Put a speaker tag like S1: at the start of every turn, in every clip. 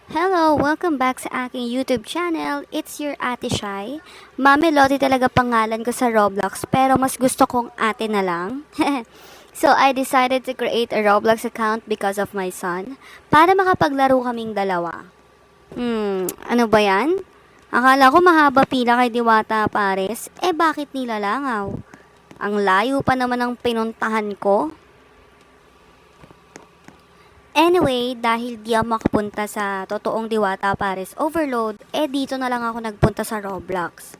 S1: Hello! Welcome back sa aking YouTube channel. It's your Ate Shai. Mami Lodi talaga pangalan ko sa Roblox, pero mas gusto kong ate na lang. So, I decided to create a Roblox account because of my son, para makapaglaro kaming dalawa. Ano ba yan? Akala ko mahaba pila kay Diwata Pares, bakit nilalangaw? Ang layo pa naman ng pinuntahan ko. Anyway, dahil di ako makapunta sa totoong Diwata Pares Overload, dito na lang ako nagpunta sa Roblox.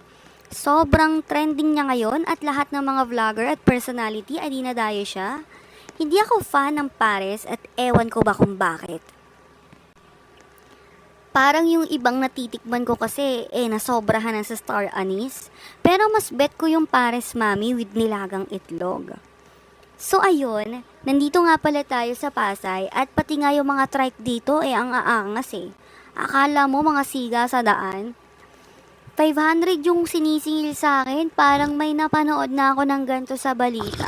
S1: Sobrang trending niya ngayon at lahat ng mga vlogger at personality ay dinadayo siya. Hindi ako fan ng Pares at ewan ko ba kung bakit. Parang yung ibang natitikman ko kasi nasobrahan na sa star anise. Pero mas bet ko yung Pares Mami with nilagang itlog. So ayun, nandito nga pala tayo sa Pasay at pati nga yung mga trike dito ang aangas eh. Akala mo mga siga sa daan? 500 yung sinisingil sa akin, parang may napanood na ako ng ganito sa balita.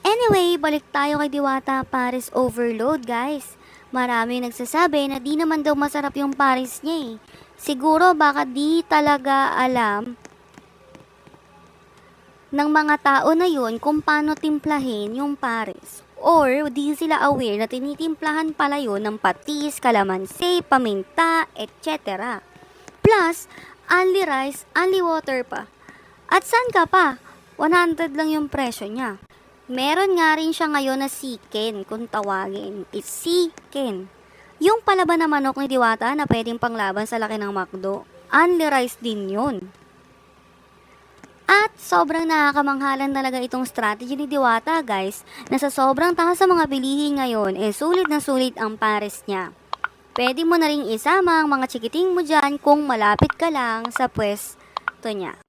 S1: Anyway, balik tayo kay Diwata Paris Overload guys. Marami nagsasabi na di naman daw masarap yung Paris niya eh. Siguro baka di talaga alam ng mga tao na yun kung paano timplahin yung pares. Or di sila aware na tinitimplahan pala yun ng patis, kalamansi, paminta, etc. Plus, only rice, only water pa. At saan ka pa? 100 lang yung presyo niya. Meron nga rin siya ngayon na siken kung tawagin. It's siken. Yung palaban na manok ni Diwata na pwedeng panglaban sa laki ng McDo. Only rice din yun. At sobrang nakakamanghalan talaga itong strategy ni Diwata guys, na sa sobrang taas sa mga bilihin ngayon, sulit na sulit ang pares niya. Pwede mo na ring isama ang mga chikiting mo dyan kung malapit ka lang sa pwesto niya.